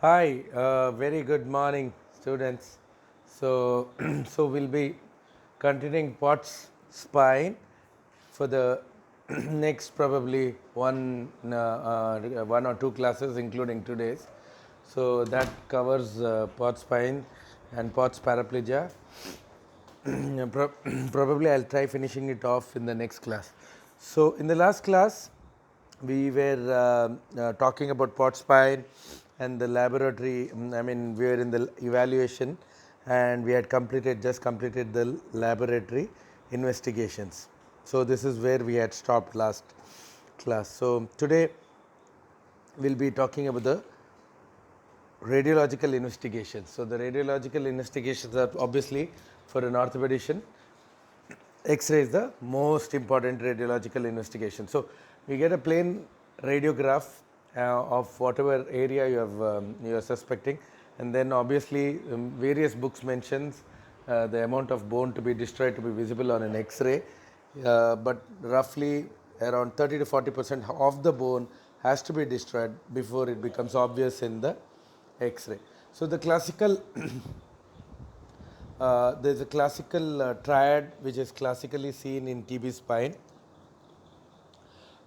Hi, very good morning, students. So, so we'll be continuing Potts spine for the next probably one or two classes, including today's. So that covers Potts spine and Potts paraplegia. Probably I'll try finishing it off in the next class. So in the last class, we were talking about pot spine and the laboratory. We were in the evaluation, and we had just completed the laboratory investigations. So this is where we had stopped last class. So today we'll be talking about the radiological investigations. So the radiological investigations are obviously for an orthopedician. X-ray is the most important radiological investigation. So we get a plain radiograph of whatever area you are suspecting, and then obviously various books mentions the amount of bone to be destroyed to be visible on an X-ray, but roughly around 30 to 40% of the bone has to be destroyed before it becomes obvious in the X-ray. So the classical there's a classical triad which is classically seen in TB spine.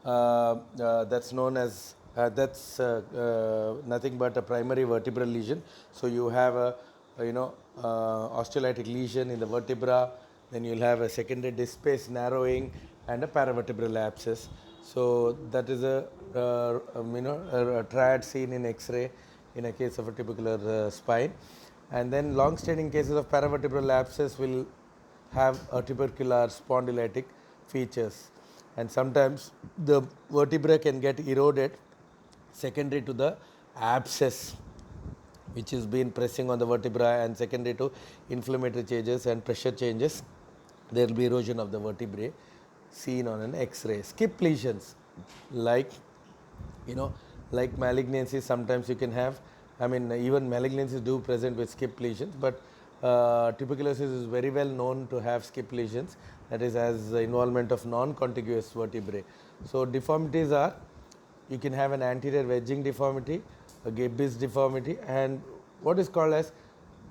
That's known as nothing but a primary vertebral lesion. So you have osteolytic lesion in the vertebra, then you'll have a secondary disc space narrowing and a paravertebral abscess. So that is a triad seen in X-ray in a case of a typical spine. And then long-standing cases of paravertebral abscess will have a tubercular spondylitic features, and sometimes the vertebra can get eroded secondary to the abscess which has been pressing on the vertebra, and secondary to inflammatory changes and pressure changes, there will be erosion of the vertebrae seen on an X-ray. Skip lesions like like malignancies, sometimes you can have, even malignancies do present with skip lesions, but tuberculosis is very well known to have skip lesions, that is as the involvement of non-contiguous vertebrae. So deformities are, you can have an anterior wedging deformity, a Gibbs deformity, and what is called as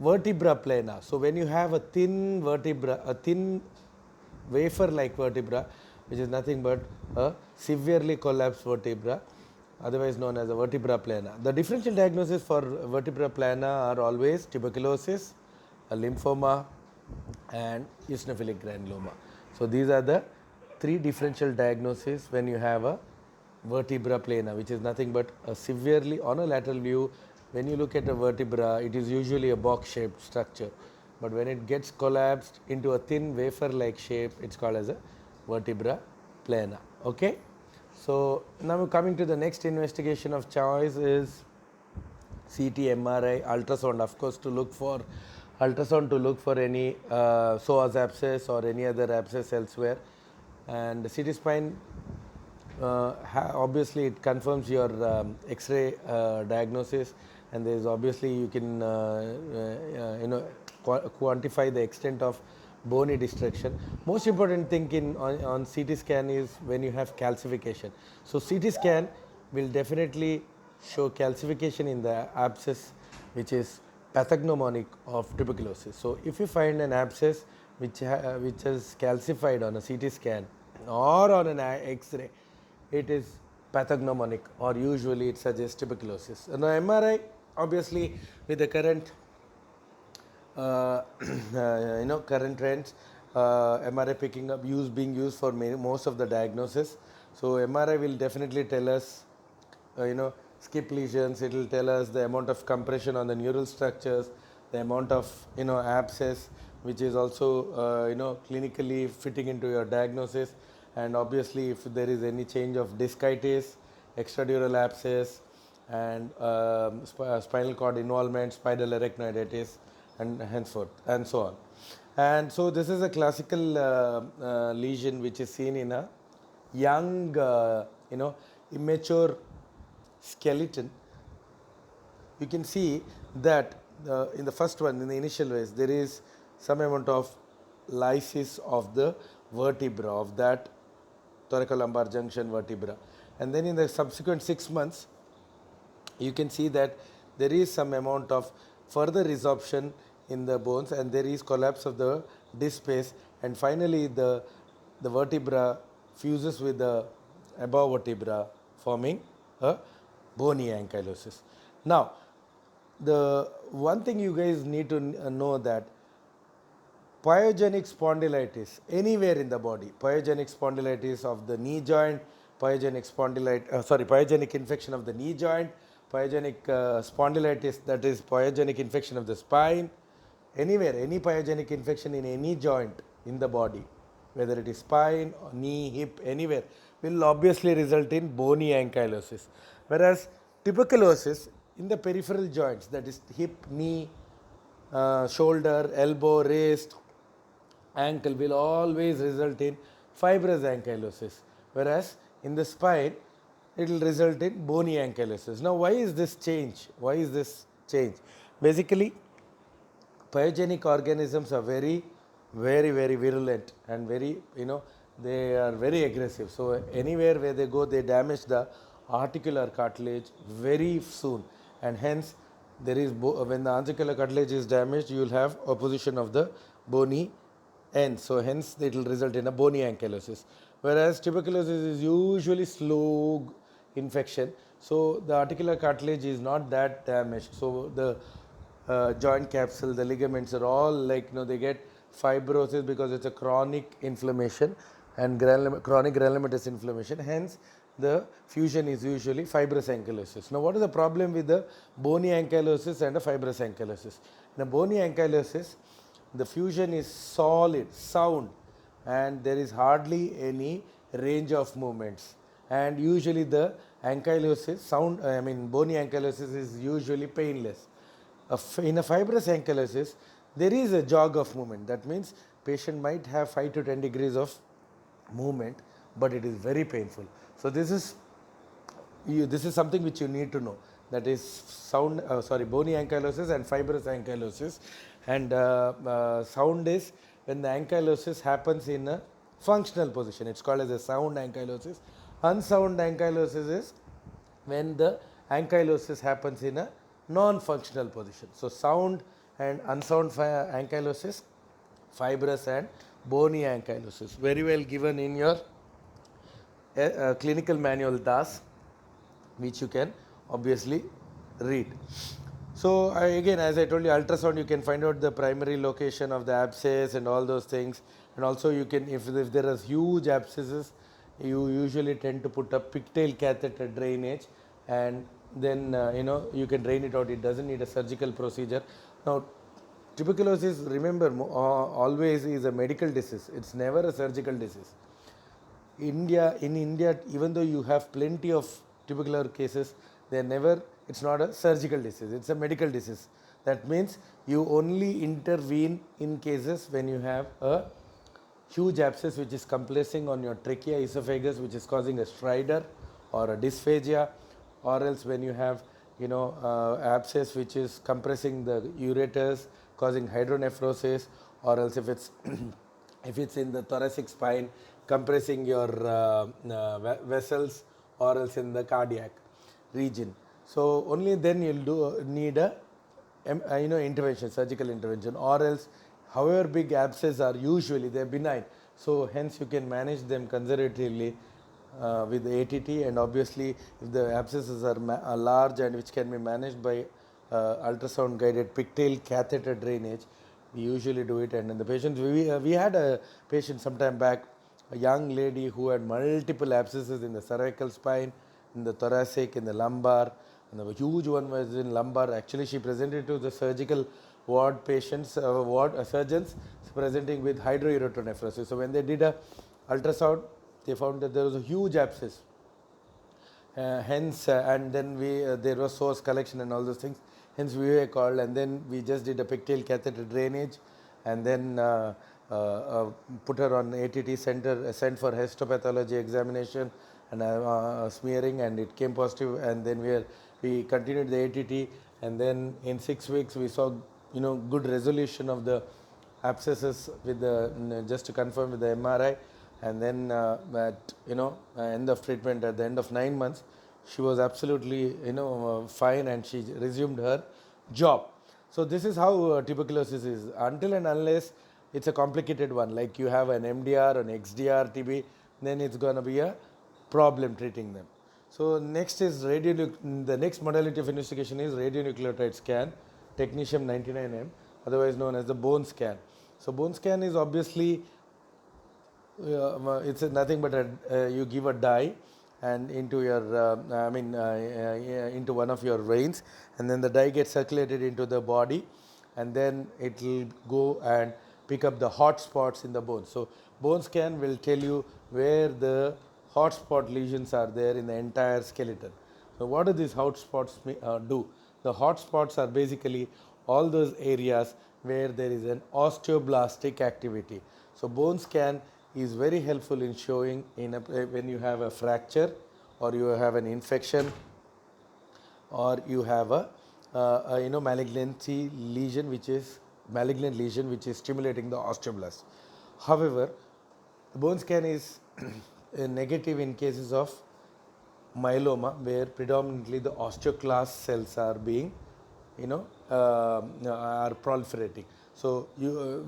vertebra plana. So when you have a thin vertebra, a thin wafer-like vertebra, which is nothing but a severely collapsed vertebra, otherwise known as a vertebra plana. The differential diagnosis for vertebra plana are always tuberculosis, a lymphoma, and eosinophilic granuloma. So these are the three differential diagnoses when you have a vertebra plana, which is nothing but a severely, on a lateral view, when you look at a vertebra, it is usually a box-shaped structure. But when it gets collapsed into a thin wafer-like shape, it's called as a vertebra plana. Okay? So now coming to the next investigation of choice is CT, MRI, ultrasound, of course, to look for any psoas abscess or any other abscess elsewhere. And the CT spine, obviously it confirms your X-ray diagnosis, and there is obviously you can quantify the extent of bony destruction. Most important thing on CT scan is when you have calcification. So CT scan will definitely show calcification in the abscess, which is pathognomonic of tuberculosis. So if you find an abscess which is calcified on a CT scan or on an X-ray, it is pathognomonic, or usually it suggests tuberculosis. Now MRI, obviously with the current current trends, MRI picking up being used for most of the diagnosis. So MRI will definitely tell us skip lesions. It will tell us the amount of compression on the neural structures, the amount of abscess, which is also clinically fitting into your diagnosis. And obviously if there is any change of discitis, extradural abscess, and spinal cord involvement, spinal arachnoiditis, and henceforth and so on. And so this is a classical lesion which is seen in a young immature skeleton. You can see that in the first one, in the initial phase, there is some amount of lysis of the vertebra, of that thoracolumbar junction vertebra, and then in the subsequent 6 months you can see that there is some amount of further resorption in the bones, and there is collapse of the disc space, and finally the vertebra fuses with the above vertebra, forming a bony ankylosis. Now, the one thing you guys need to know that pyogenic spondylitis anywhere in the body, pyogenic spondylitis of the knee joint, pyogenic infection of the knee joint, pyogenic spondylitis, that is pyogenic infection of the spine, anywhere, any pyogenic infection in any joint in the body, whether it is spine, or knee, hip, anywhere, will obviously result in bony ankylosis. Whereas tuberculosis in the peripheral joints, that is hip, knee, shoulder, elbow, wrist, ankle, will always result in fibrous ankylosis, whereas in the spine it will result in bony ankylosis. Now, why is this change? Why is this change? Basically, pyogenic organisms are very virulent and very, they are very aggressive. So anywhere where they go, they damage the articular cartilage very soon, and hence there is when the articular cartilage is damaged, you will have opposition of the bony end. So hence it will result in a bony ankylosis. Whereas tuberculosis is usually slow infection, so the articular cartilage is not that damaged. So the joint capsule, the ligaments are all like, they get fibrosis because it's a chronic inflammation and chronic granulomatous inflammation. Hence, the fusion is usually fibrous ankylosis. Now, what is the problem with the bony ankylosis and a fibrous ankylosis? In a bony ankylosis, the fusion is solid, sound, and there is hardly any range of movements. And usually the ankylosis, bony ankylosis is usually painless. In a fibrous ankylosis, there is a jog of movement. That means patient might have 5 to 10 degrees of movement, but it is very painful. So this is something which you need to know. That is bony ankylosis and fibrous ankylosis. And sound is when the ankylosis happens in a functional position. It's called as a sound ankylosis. Unsound ankylosis is when the ankylosis happens in a non-functional position. So sound and unsound ankylosis, fibrous and bony ankylosis, very well given in your clinical manual DAS, which you can obviously read. So again, as I told you, ultrasound, you can find out the primary location of the abscess and all those things. And also you can, if there are huge abscesses, you usually tend to put a pigtail catheter drainage, and then you can drain it out. It doesn't need a surgical procedure. Now, tuberculosis, remember, always is a medical disease. It's never a surgical disease. In India, even though you have plenty of tubercular cases, it's not a surgical disease, it's a medical disease. That means you only intervene in cases when you have a huge abscess which is compressing on your trachea, esophagus, which is causing a stridor or a dysphagia, or else when you have abscess which is compressing the ureters, causing hydronephrosis, or else if it's if it's in the thoracic spine, compressing your vessels, or else in the cardiac region. So only then you'll need a intervention, surgical intervention, or else however big abscesses are, usually they're benign. So hence you can manage them conservatively with ATT, and obviously if the abscesses are large and which can be managed by ultrasound guided pigtail catheter drainage, we usually do it. And in the patients, we had a patient some time back, a young lady who had multiple abscesses in the cervical spine, in the thoracic, in the lumbar, and the huge one was in lumbar. Actually, she presented to the surgical ward patients, surgeons presenting with hydrouretronephrosis. So when they did a ultrasound, they found that there was a huge abscess. And then there was source collection and all those things. Hence we were called, and then we just did a pigtail catheter drainage, and then put her on ATT center, sent for histopathology examination and smearing, and it came positive. And then we continued the ATT, and then in 6 weeks we saw good resolution of the abscesses with the just to confirm with the MRI. And then at end of treatment, at the end of 9 months, she was absolutely, fine, and she resumed her job. So this is how tuberculosis is. Until and unless it's a complicated one, like you have an MDR, an XDR TB, then it's going to be a problem treating them. So next is the next modality of investigation is radionucleotide scan, technetium 99M, otherwise known as the bone scan. So bone scan is obviously, it's nothing but you give a dye and into your into one of your veins, and then the dye gets circulated into the body, and then it will go and pick up the hot spots in the bone. So bone scan will tell you where the hot spot lesions are there in the entire skeleton. So what do these hot spots do? The hot spots are basically all those areas where there is an osteoblastic activity. So bone scan is very helpful in showing when you have a fracture, or you have an infection, or you have a malignancy lesion, which is malignant lesion which is stimulating the osteoblast. However, the bone scan is negative in cases of myeloma, where predominantly the osteoclast cells are being, are proliferating. So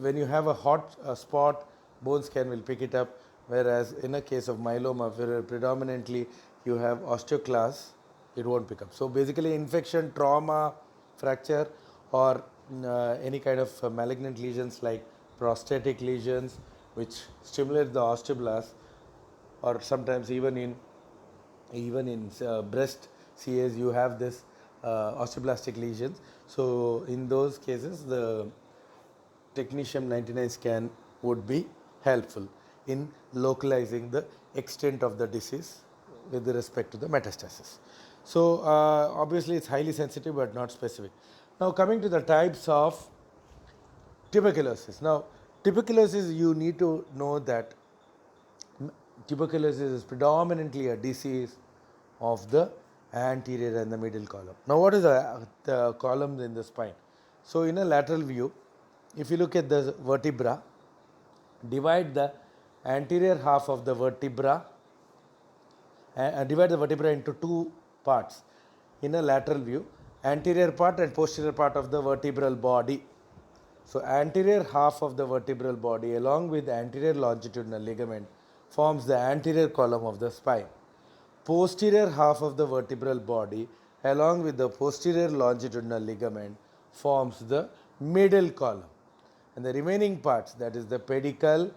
when you have a hot spot, bone scan will pick it up, whereas in a case of myeloma, where predominantly you have osteoclast, it won't pick up. So basically infection, trauma, fracture, or any kind of malignant lesions like prostatic lesions which stimulate the osteoblast, or sometimes even in breast CAs you have this osteoblastic lesions. So in those cases the technetium 99 scan would be helpful in localizing the extent of the disease with respect to the metastasis. So obviously it's highly sensitive but not specific. Now coming to the types of tuberculosis. Now tuberculosis, you need to know that tuberculosis is predominantly a disease of the anterior and the middle column. Now what is the columns in the spine? So in a lateral view, if you look at the vertebra, divide the anterior half of the vertebra, divide the vertebra into two parts in a lateral view, anterior part and posterior part of the vertebral body. So anterior half of the vertebral body along with anterior longitudinal ligament forms the anterior column of the spine. Posterior half of the vertebral body along with the posterior longitudinal ligament forms the middle column. And the remaining parts, that is the pedicle,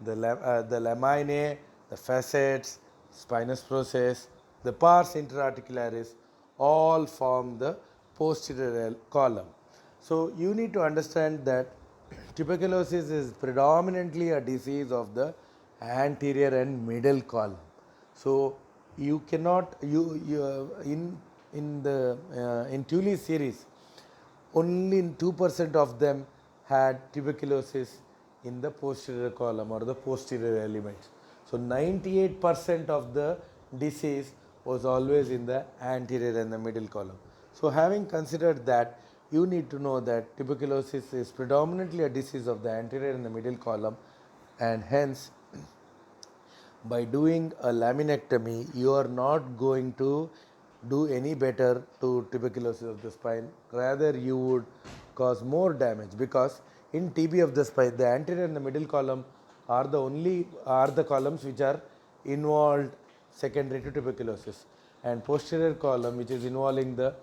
the laminae, the facets, spinous process, the pars interarticularis, all form the posterior column. So you need to understand that tuberculosis is predominantly a disease of the anterior and middle column. So you cannot in Tully series, only 2% of them had tuberculosis in the posterior column or the posterior elements. So 98% of the disease was always in the anterior and the middle column. So having considered that, you need to know that tuberculosis is predominantly a disease of the anterior and the middle column, and hence by doing a laminectomy, you are not going to do any better to tuberculosis of the spine. Rather, you would cause more damage, because in TB of the spine, the anterior and the middle column are the columns which are involved secondary to tuberculosis, and posterior column, which is involving the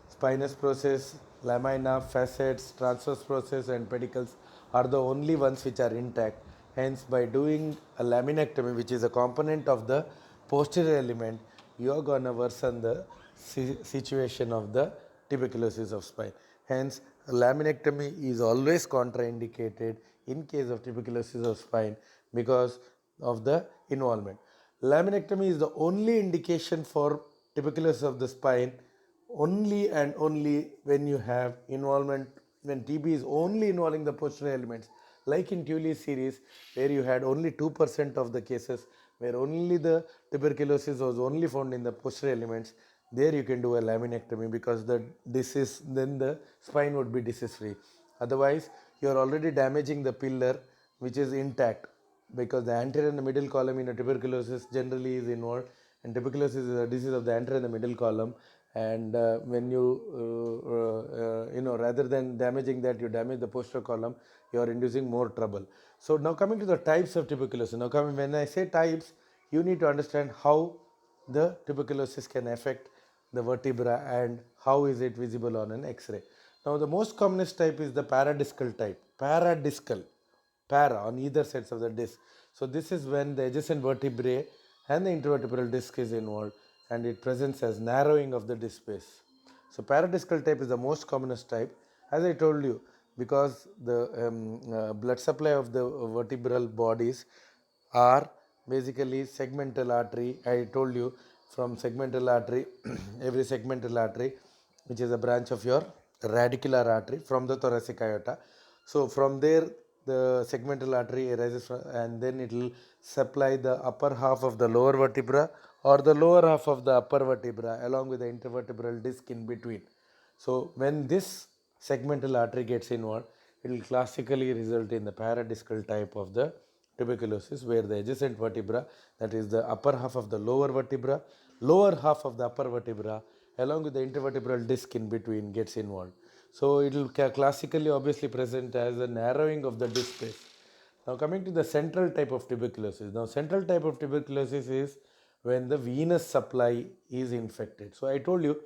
spinous process, lamina, facets, transverse process, and pedicles, are the only ones which are intact. Hence, by doing a laminectomy, which is a component of the posterior element, you are going to worsen the situation of the tuberculosis of spine. Hence, a laminectomy is always contraindicated in case of tuberculosis of spine because of the involvement. Laminectomy is the only indication for tuberculosis of the spine only and only when you have involvement, when TB is only involving the posterior elements, like in Tully series, where you had only 2% of the cases where only the tuberculosis was only found in the posterior elements. There you can do a laminectomy, because then the spine would be disease free. Otherwise, you are already damaging the pillar which is intact, because the anterior and the middle column in a tuberculosis generally is involved, And tuberculosis is a disease of the anterior and the middle column. And when you rather than damaging that, you damage the posterior column, you are inducing more trouble. So now coming to the types of tuberculosis. Now when I say types, you need to understand how the tuberculosis can affect the vertebra and how is it visible on an X-ray. Now the most commonest type is the paradiscal type. Paradiscal, para on either sides of the disc. So this is when the adjacent vertebrae and the intervertebral disc is involved, and it presents as narrowing of the disc space. So paradiscal type is the most commonest type, as I told you, because the blood supply of the vertebral bodies are basically segmental artery. I told you, from segmental artery, every segmental artery, which is a branch of your radicular artery from the thoracic aorta. So from there the segmental artery arises from, and then it will supply the upper half of the lower vertebra or the lower half of the upper vertebra along with the intervertebral disc in between. So when this segmental artery gets involved, it will classically result in the paradiscal type of the tuberculosis, where the adjacent vertebra, that is the upper half of the lower vertebra, lower half of the upper vertebra, along with the intervertebral disc in between, gets involved. So it will classically obviously present as a narrowing of the disc space. Now coming to the central type of tuberculosis. Now central type of tuberculosis is when the venous supply is infected. So I told you,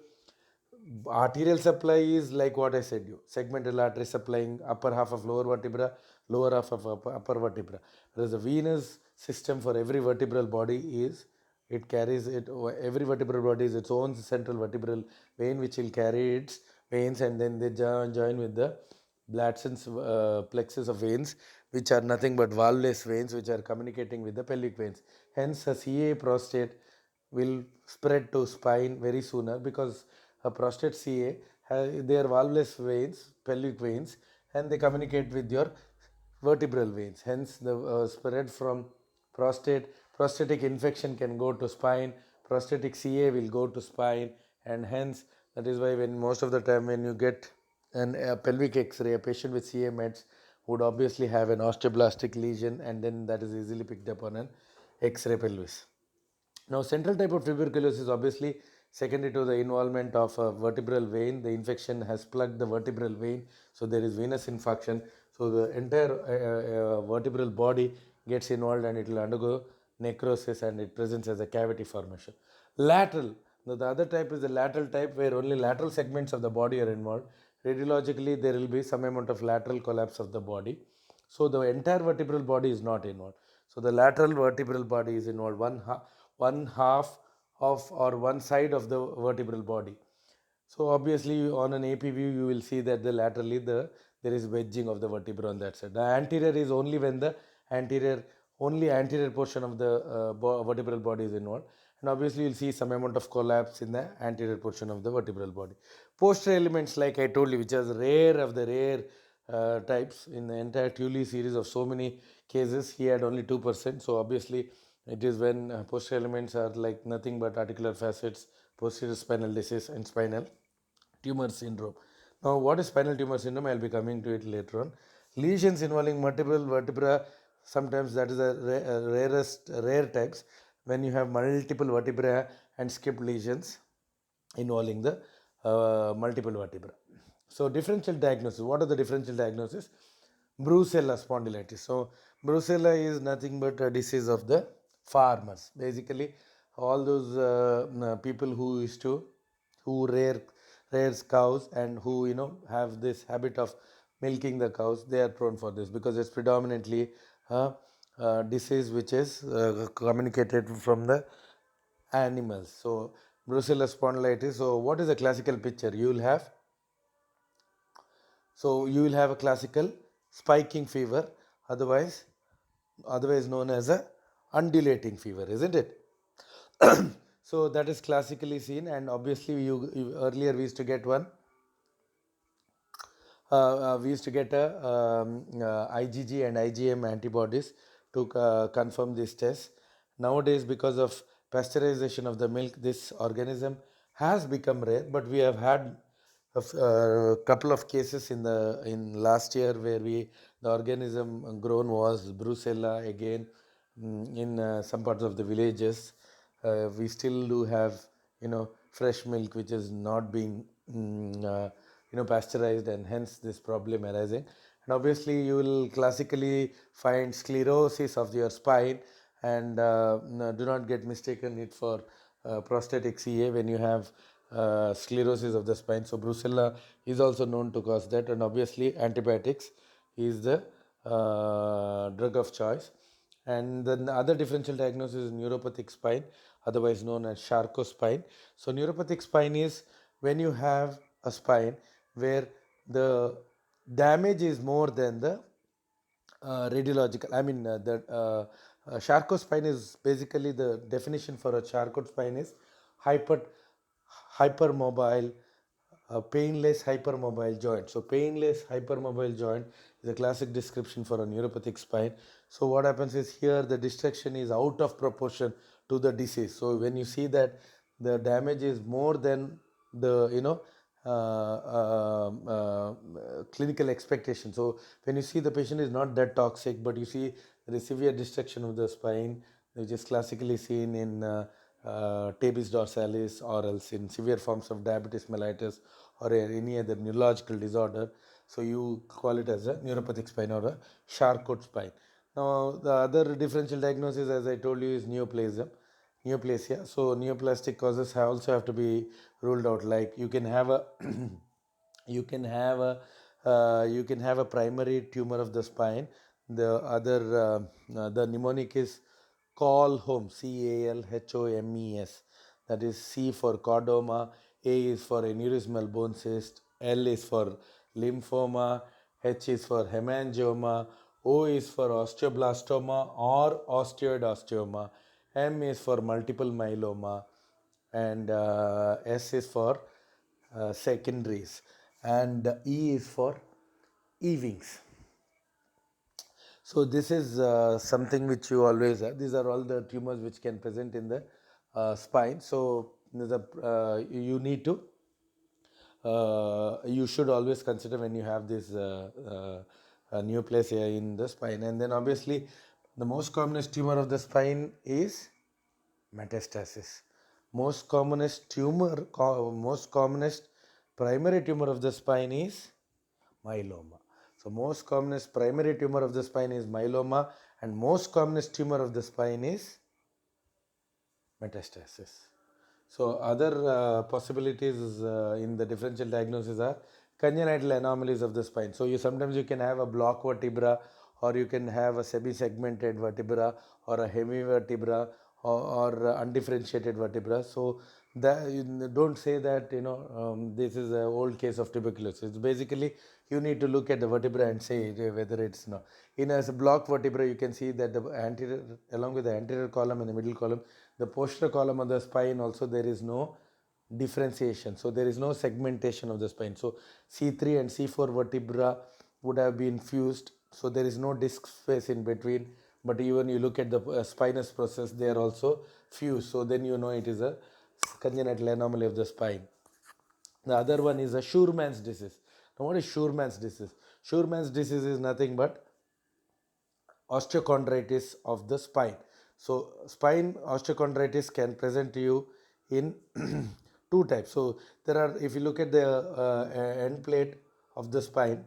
arterial supply is like what I said you, segmental artery supplying upper half of lower vertebra, lower half of upper vertebra. Whereas the venous system for every vertebral body is, it carries it, every vertebral body is its own central vertebral vein which will carry its veins, and then they join with the Blatzen's plexus of veins, which are nothing but valveless veins which are communicating with the pelvic veins. Hence a CA prostate will spread to spine very sooner, because a prostate CA they are valveless veins, pelvic veins, and they communicate with your vertebral veins. Hence the spread from prostatic infection can go to spine, prostatic CA will go to spine, and hence that is why when most of the time when you get a pelvic X-ray, a patient with CA meds would obviously have an osteoblastic lesion, and then that is easily picked up on an X-ray pelvis. Now, central type of tuberculosis, obviously secondary to the involvement of a vertebral vein, the infection has plugged the vertebral vein, so there is venous infarction. So the entire vertebral body gets involved, and it will undergo necrosis, and it presents as a cavity formation. Lateral. Now the other type is the lateral type, where only lateral segments of the body are involved. Radiologically, there will be some amount of lateral collapse of the body. So the entire vertebral body is not involved. So the lateral vertebral body is involved, one half of or one side of the vertebral body. So obviously on an AP view you will see that the laterally there is wedging of the vertebra on that side. The anterior is only when the anterior portion of the vertebral body is involved, and obviously you will see some amount of collapse in the anterior portion of the vertebral body. Posterior elements, like I told you, which is rare of the rare types in the entire Tully series of so many cases, he had only 2%. So obviously it is when posterior elements are like nothing but articular facets, posterior spinal disease, and spinal tumor syndrome. Now, what is spinal tumor syndrome? I will be coming to it later on. Lesions involving multiple vertebra, sometimes that is a rare types, when you have multiple vertebra and skipped lesions involving the multiple vertebra. So differential diagnosis. What are the differential diagnosis? Brucella spondylitis. So brucella is nothing but a disease of the farmers. Basically, all those people who used to who rears cows, and who have this habit of milking the cows, they are prone for this, because it's predominantly a disease which is communicated from the animals. So brucella spondylitis. So what is the classical picture? You will have a classical spiking fever, otherwise known as a undulating fever, isn't it? So that is classically seen, and obviously earlier we used to get one. We used to get a IgG and IgM antibodies to confirm this test. Nowadays, because of pasteurization of the milk, this organism has become rare, but we have had a couple of cases in last year where the organism grown was brucella again, in some parts of the villages, we still do have, fresh milk which is not being pasteurized, and hence this problem arising. And obviously you will classically find sclerosis of your spine, and no, do not get mistaken it for prosthetic CA when you have sclerosis of the spine. So brucella is also known to cause that, and obviously antibiotics is the drug of choice. And then the other differential diagnosis is neuropathic spine, otherwise known as Charcot spine. So neuropathic spine is when you have a spine where the damage is more than the radiological. I mean, Charcot spine is basically the definition for a Charcot spine is hyper hypermobile, painless hypermobile joint. So painless hypermobile joint is a classic description for a neuropathic spine. So what happens is here the destruction is out of proportion to the disease. So when you see that the damage is more than the clinical expectation. So when you see the patient is not that toxic, but you see there is severe destruction of the spine, which is classically seen in tabes dorsalis, or else in severe forms of diabetes mellitus or any other neurological disorder. So you call it as a neuropathic spine or a Charcot spine. Now the other differential diagnosis, as I told you, is neoplasia. So neoplastic causes also have to be ruled out. Like you can have a you can have a primary tumor of the spine. The other the mnemonic is Calhomes, Calhomes. That is C for chordoma, A is for aneurysmal bone cyst, L is for lymphoma, H is for hemangioma, O is for osteoblastoma or osteoid osteoma, M is for multiple myeloma, and S is for secondaries, and E is for E-wings. So this is something which you always have. These are all the tumors which can present in the spine. So you need to you should always consider when you have this neoplasia in the spine. And then obviously the most commonest tumor of the spine is metastasis. Most commonest primary tumor of the spine is myeloma. So most commonest primary tumor of the spine is myeloma, and most commonest tumor of the spine is metastasis. So other possibilities in the differential diagnosis are congenital anomalies of the spine. So sometimes you can have a block vertebra, or you can have a semi-segmented vertebra, or a hemivertebra, or undifferentiated vertebra. So don't say that this is an old case of tuberculosis. It's basically you need to look at the vertebra and say whether it's not. In a block vertebra, you can see that the anterior, along with the anterior column and the middle column, the posterior column of the spine also, there is no differentiation. So there is no segmentation of the spine. So C3 and C4 vertebra would have been fused. So there is no disc space in between. But even you look at the spinous process, they are also fused. So then you know it is a congenital anomaly of the spine. The other one is a Schurman's disease. Now what is Schurman's disease? Schurman's disease is nothing but osteochondritis of the spine. So spine osteochondritis can present to you in two types. So there are, if you look at the end plate of the spine,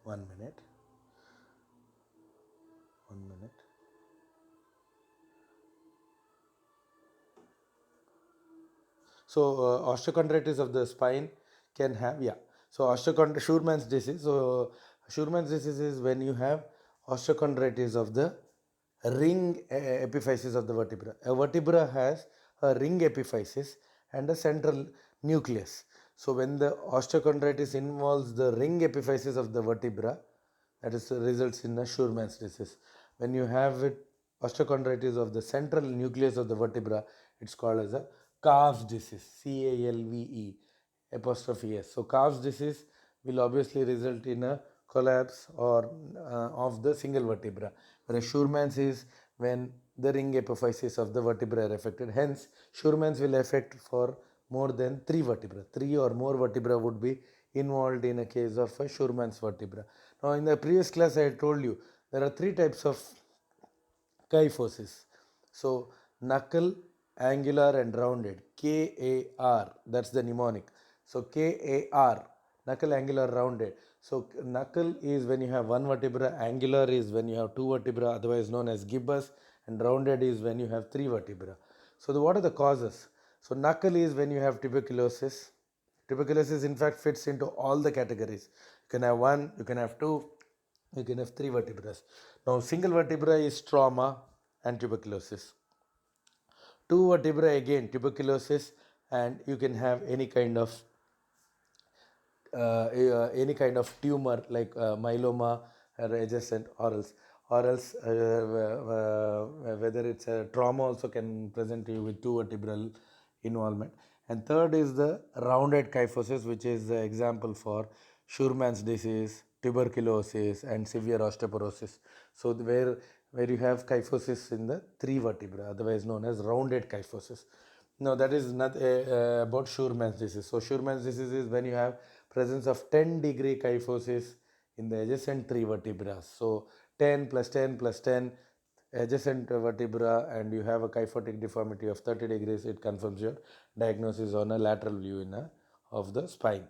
1 minute, 1 minute. So osteochondritis of the spine can have, yeah. So Schurman's disease. So Schurman's disease is when you have osteochondritis of the ring epiphysis of the vertebra. A vertebra has a ring epiphysis and a central nucleus. So when the osteochondritis involves the ring epiphysis of the vertebra, that is results in a Schurman's disease. When you have it, osteochondritis of the central nucleus of the vertebra, it's called as a calves disease, CALVE apostrophe S. So calves disease will obviously result in a collapse or of the single vertebra. Whereas Schurman's is when the ring epiphysis of the vertebra are affected. Hence, Schurman's will affect for more than 3 vertebra. 3 or more vertebra would be involved in a case of a Schurman's vertebra. Now, in the previous class, I had told you there are 3 types of kyphosis. So knuckle, angular and rounded. KAR, that's the mnemonic. So KAR, knuckle, angular, rounded. So knuckle is when you have one vertebra, angular is when you have two vertebra, otherwise known as gibbous, and rounded is when you have three vertebra. So what are the causes? So knuckle is when you have tuberculosis. Tuberculosis in fact fits into all the categories. You can have one, you can have two, you can have three vertebrae. Now single vertebra is trauma and tuberculosis. Two vertebrae again tuberculosis, and you can have any kind of tumor like myeloma or adjacent, or else whether it's a trauma also can present you with two vertebral involvement. And third is the rounded kyphosis, which is the example for Schurman's disease, tuberculosis and severe osteoporosis. So where you have kyphosis in the three vertebrae, otherwise known as rounded kyphosis. No, that is not about Schurman's disease. So Schurman's disease is when you have presence of 10-degree kyphosis in the adjacent three vertebrae. So 10 plus 10 plus 10 adjacent vertebra, and you have a kyphotic deformity of 30 degrees, it confirms your diagnosis on a lateral view of the spine.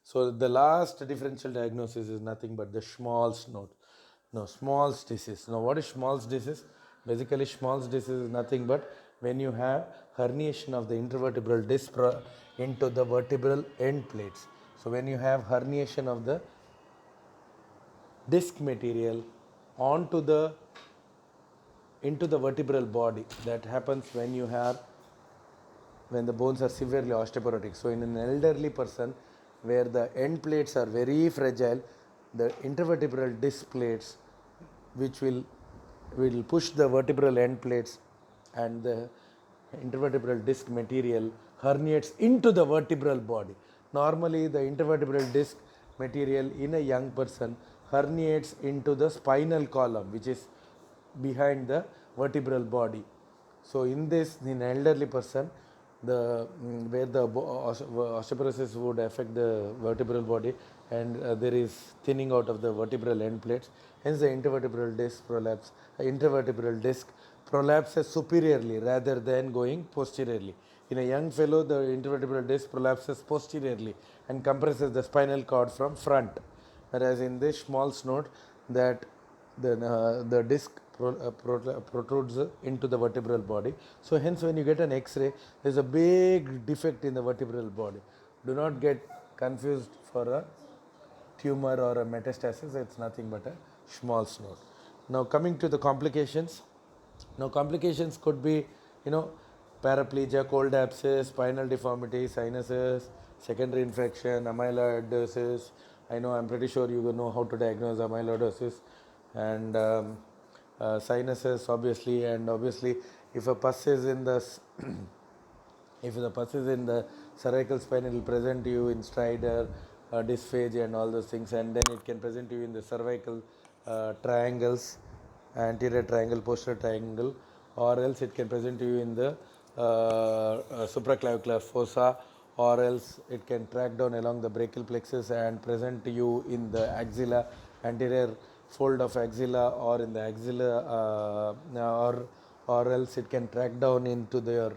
So the last differential diagnosis is nothing but the Schmall's node. No, Schmall's disease. Now, what is Schmall's disease? Basically, Schmall's disease is nothing but when you have herniation of the intervertebral disc into the vertebral end plates. So, when you have herniation of the disc material onto the into the vertebral body, that happens when the bones are severely osteoporotic. So in an elderly person where the end plates are very fragile, the intervertebral disc plates, which will push the vertebral end plates, and the intervertebral disc material herniates into the vertebral body. Normally the intervertebral disc material in a young person herniates into the spinal column, which is behind the vertebral body. So in this, in an elderly person, where the osteoporosis would affect the vertebral body, and there is thinning out of the vertebral end plates, hence the intervertebral disc prolapses superiorly rather than going posteriorly. In a young fellow, the intervertebral disc prolapses posteriorly and compresses the spinal cord from front, whereas in this Schmall's node, that the disc protrudes into the vertebral body. So hence when you get an X-ray, there is a big defect in the vertebral body. Do not get confused for a tumor or a metastasis. It's nothing but a Schmall's node. Now coming to the complications. Now complications could be, paraplegia, cold abscess, spinal deformity, sinuses, secondary infection, amyloidosis. I'm pretty sure you know how to diagnose amyloidosis, and sinuses obviously, and obviously if a pus is in the if the pus is in the cervical spine, it will present you in stridor, dysphagia and all those things, and then it can present you in the cervical triangles, anterior triangle, posterior triangle, or else it can present you in the supraclavicular fossa, or else it can track down along the brachial plexus and present you in the axilla, anterior fold of axilla, or in the axilla, or else it can track down into their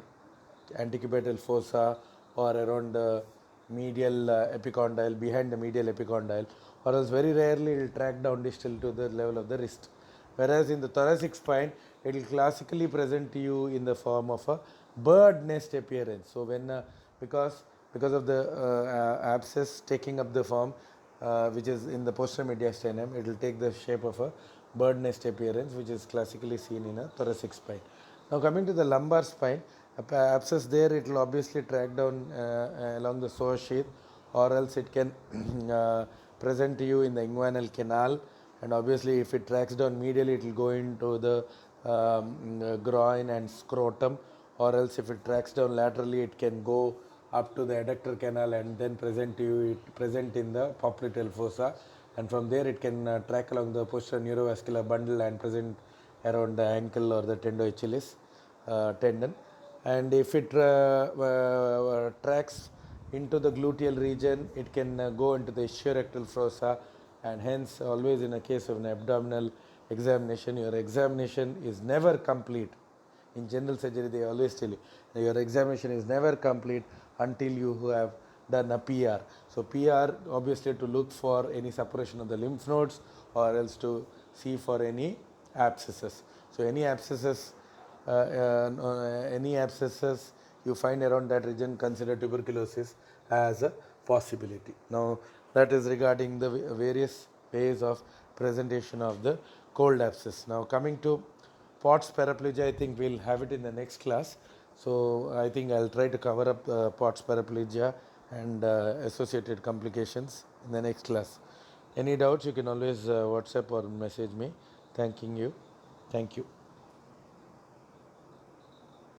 antecubital fossa, or around the medial epicondyle, behind the medial epicondyle, or else very rarely it will track down distal to the level of the wrist. Whereas in the thoracic spine, it will classically present to you in the form of a bird nest appearance. So because of the abscess taking up the form, which is in the posterior mediastinum, it will take the shape of a bird nest appearance, which is classically seen in a thoracic spine. Now coming to the lumbar spine, abscess there, it will obviously track down along the psoas sheath, or else it can present to you in the inguinal canal, and obviously if it tracks down medially, it will go into the groin and scrotum, or else if it tracks down laterally, it can go up to the adductor canal and then present in the popliteal fossa, and from there it can track along the posterior neurovascular bundle and present around the ankle or the tendo-achilis tendon. And if it tracks into the gluteal region, it can go into the ischiorectal fossa, and hence always in a case of an abdominal examination, your examination is never complete In general surgery, they always tell you your examination is never complete until you have done a PR. So PR obviously to look for any suppression of the lymph nodes or else to see for any abscesses. So any abscesses you find around that region, consider tuberculosis as a possibility. Now that is regarding the various ways of presentation of the cold abscess. Now coming to POTS paraplegia, I think we'll have it in the next class. So I think I'll try to cover up POTS paraplegia and associated complications in the next class. Any doubts, you can always WhatsApp or message me. Thanking you. Thank you.